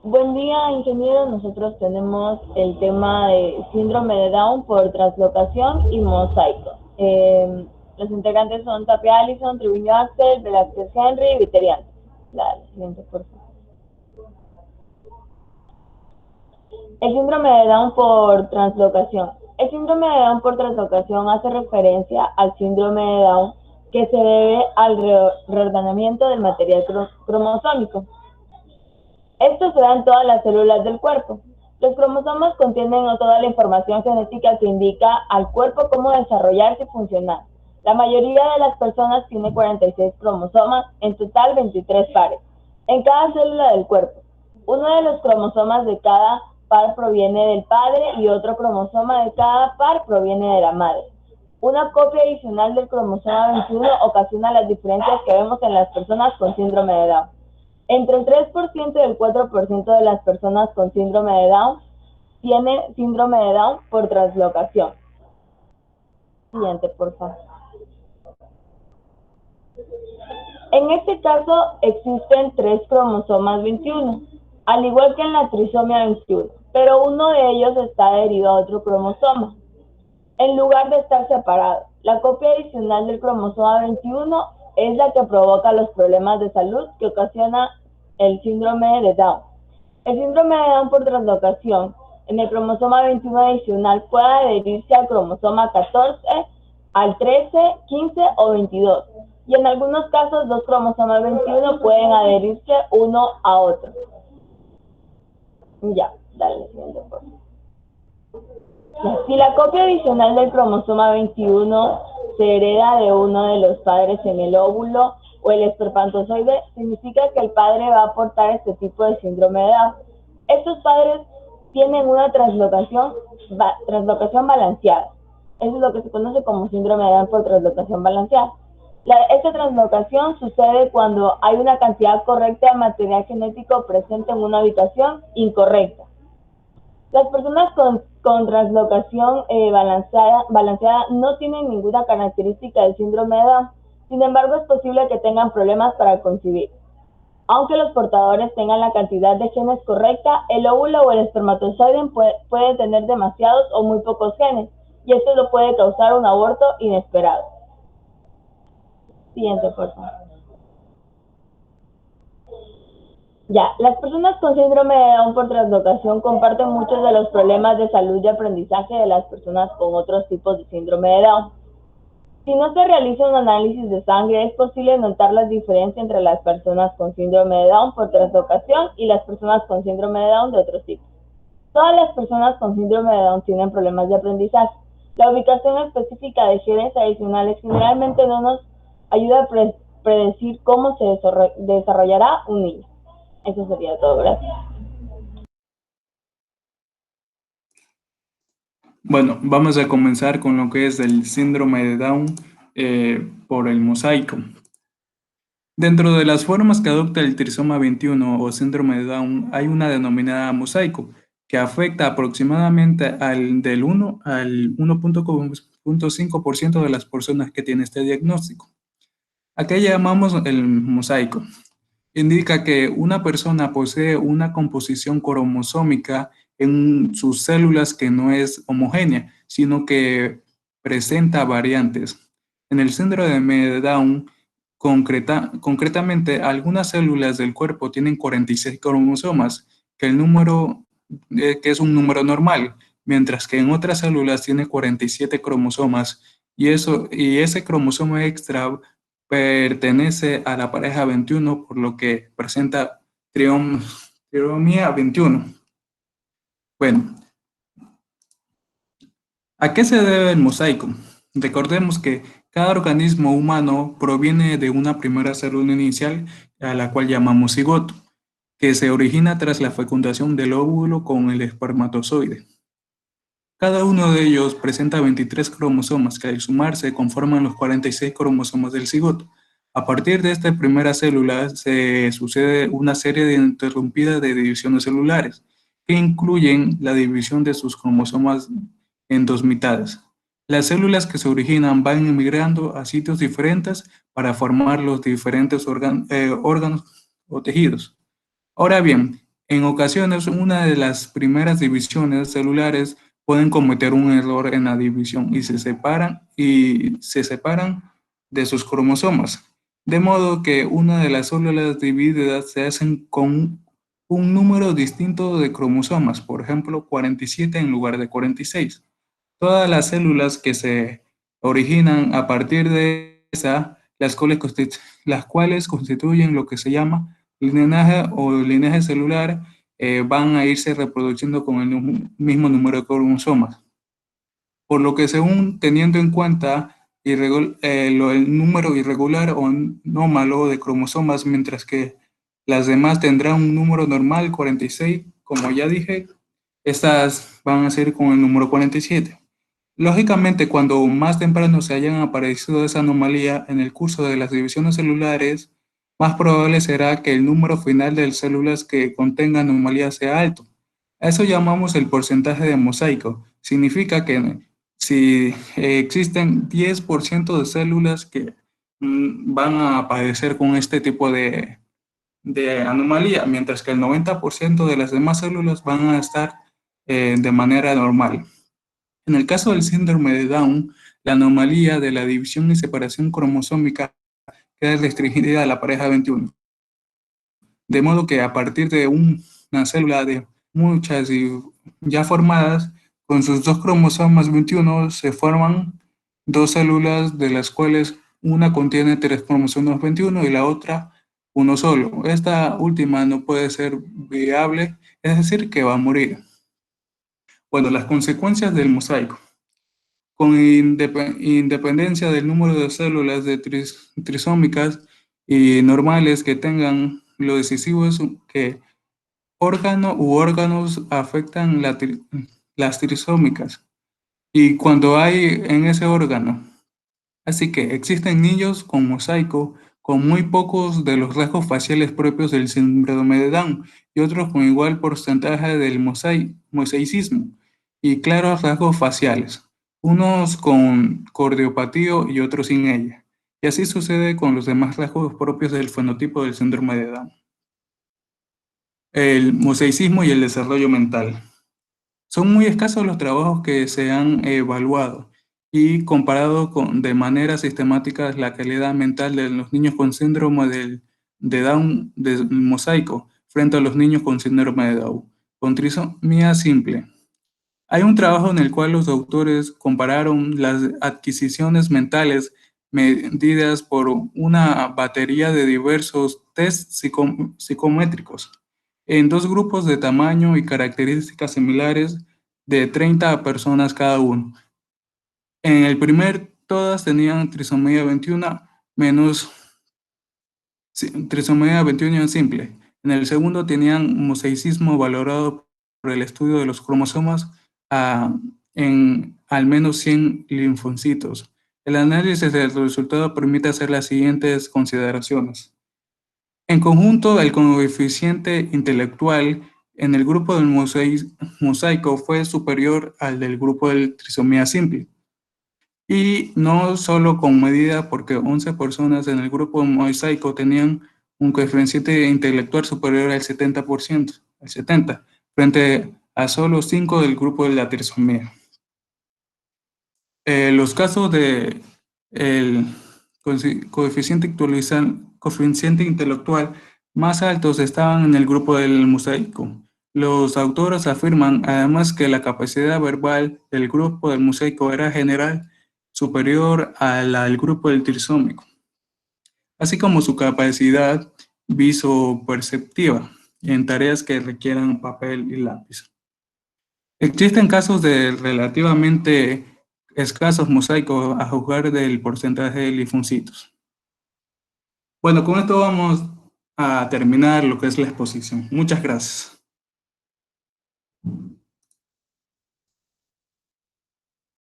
Buen día, ingeniero. Nosotros tenemos el tema de síndrome de Down por translocación y mosaico. Los integrantes son Tapia Allison, Triviño Axel, Velázquez Henry y Viteriano. La siguiente, por favor. El síndrome de Down por translocación. El síndrome de Down por translocación hace referencia al síndrome de Down que se debe al reordenamiento del material cromosómico. Esto se da en todas las células del cuerpo. Los cromosomas contienen toda la información genética que indica al cuerpo cómo desarrollarse y funcionar. La mayoría de las personas tiene 46 cromosomas, en total 23 pares, en cada célula del cuerpo. Uno de los cromosomas de cada par proviene del padre y otro cromosoma de cada par proviene de la madre. Una copia adicional del cromosoma 21 ocasiona las diferencias que vemos en las personas con síndrome de Down. Entre el 3% y el 4% de las personas con síndrome de Down tiene síndrome de Down por translocación. Siguiente, por favor. En este caso existen 3 cromosomas 21, al igual que en la trisomía 21, pero uno de ellos está adherido a otro cromosoma, en lugar de estar separado. La copia adicional del cromosoma 21 es la que provoca los problemas de salud que ocasiona el síndrome de Down. El síndrome de Down por translocación en el cromosoma 21 adicional puede adherirse al cromosoma 14, al 13, 15 o 22. Y en algunos casos, dos cromosomas 21 pueden adherirse uno a otro. Ya, dale, siguiente, por favor. Si la copia adicional del cromosoma 21 se hereda de uno de los padres en el óvulo o el espermatozoide, significa que el padre va a aportar este tipo de síndrome de Down. Estos padres tienen una translocación balanceada. Eso es lo que se conoce como síndrome de Down por translocación balanceada. Esta translocación sucede cuando hay una cantidad correcta de material genético presente en una ubicación incorrecta. Las personas con translocación balanceada no tienen ninguna característica del síndrome de Down. Sin embargo, es posible que tengan problemas para concebir. Aunque los portadores tengan la cantidad de genes correcta, el óvulo o el espermatozoide puede tener demasiados o muy pocos genes, y esto lo puede causar un aborto inesperado. Siguiente, por favor. Ya, las personas con síndrome de Down por translocación comparten muchos de los problemas de salud y aprendizaje de las personas con otros tipos de síndrome de Down. Si no se realiza un análisis de sangre, es posible notar las diferencias entre las personas con síndrome de Down por translocación y las personas con síndrome de Down de otros tipos. Todas las personas con síndrome de Down tienen problemas de aprendizaje. La ubicación específica de genes adicionales generalmente no nos ayuda a predecir cómo se desarrollará un niño. Eso sería todo, gracias. Bueno, vamos a comenzar con lo que es el síndrome de Down por el mosaico. Dentro de las formas que adopta el trisoma 21 o síndrome de Down, hay una denominada mosaico, que afecta aproximadamente del 1 al 1.5% de las personas que tienen este diagnóstico. ¿A qué llamamos el mosaico? Indica que una persona posee una composición cromosómica en sus células que no es homogénea, sino que presenta variantes. En el síndrome de Down, concretamente, algunas células del cuerpo tienen 46 cromosomas, que es un número normal, mientras que en otras células tiene 47 cromosomas, y ese cromosoma extra pertenece a la pareja 21, por lo que presenta trisomía 21. Bueno, ¿a qué se debe el mosaico? Recordemos que cada organismo humano proviene de una primera célula inicial, a la cual llamamos cigoto, que se origina tras la fecundación del óvulo con el espermatozoide. Cada uno de ellos presenta 23 cromosomas que al sumarse conforman los 46 cromosomas del cigoto. A partir de esta primera célula se sucede una serie de interrumpidas de divisiones celulares que incluyen la división de sus cromosomas en dos mitades. Las células que se originan van emigrando a sitios diferentes para formar los diferentes órganos o tejidos. Ahora bien, en ocasiones una de las primeras divisiones celulares pueden cometer un error en la división y se separan de sus cromosomas, de modo que una de las células divididas se hacen con un número distinto de cromosomas, por ejemplo, 47 en lugar de 46. Todas las células que se originan a partir de esa, las cuales constituyen lo que se llama linaje o linaje celular, van a irse reproduciendo con el mismo número de cromosomas. Por lo que según teniendo en cuenta el número irregular o anómalo de cromosomas, mientras que las demás tendrán un número normal, 46, como ya dije, estas van a ser con el número 47. Lógicamente, cuando más temprano se hayan aparecido esa anomalía en el curso de las divisiones celulares, más probable será que el número final de células que contengan anomalía sea alto. A eso llamamos el porcentaje de mosaico. Significa que si existen 10% de células que van a padecer con este tipo de anomalía, mientras que el 90% de las demás células van a estar de manera normal. En el caso del síndrome de Down, la anomalía de la división y separación cromosómica queda restringida a la pareja 21, de modo que a partir de una célula de muchas y ya formadas, con sus dos cromosomas 21 se forman dos células de las cuales una contiene tres cromosomas 21 y la otra uno solo. Esta última no puede ser viable, es decir, que va a morir. Bueno, las consecuencias del mosaico. Con independencia del número de células trisómicas y normales que tengan, lo decisivo es que órgano u órganos afectan las trisómicas y cuando hay en ese órgano. Así que existen niños con mosaico con muy pocos de los rasgos faciales propios del síndrome de Down y otros con igual porcentaje del mosaicismo y claros rasgos faciales, unos con cordeopatía y otros sin ella. Y así sucede con los demás rasgos propios del fenotipo del síndrome de Down. El mosaicismo y el desarrollo mental. Son muy escasos los trabajos que se han evaluado y comparado de manera sistemática la calidad mental de los niños con síndrome de Down de mosaico frente a los niños con síndrome de Down con trisomía simple. Hay un trabajo en el cual los autores compararon las adquisiciones mentales medidas por una batería de diversos tests psicométricos en dos grupos de tamaño y características similares de 30 personas cada uno. En el primer, todas tenían trisomía 21 menos trisomía 21 simple. En el segundo tenían mosaicismo valorado por el estudio de los cromosomas en al menos 100 linfocitos. El análisis del resultado permite hacer las siguientes consideraciones. En conjunto, el coeficiente intelectual en el grupo del mosaico fue superior al del grupo del trisomía simple. Y no solo con medida porque 11 personas en el grupo mosaico tenían un coeficiente intelectual superior al 70%, al 70%, frente a solo 5 del grupo de la trisomía. Los casos de el coeficiente intelectual más altos estaban en el grupo del mosaico. Los autores afirman además que la capacidad verbal del grupo del mosaico era general superior a la del grupo del trisómico, así como su capacidad visoperceptiva en tareas que requieran papel y lápiz. Existen casos de relativamente escasos mosaicos a juzgar del porcentaje de linfocitos. Bueno, con esto vamos a terminar lo que es la exposición. Muchas gracias.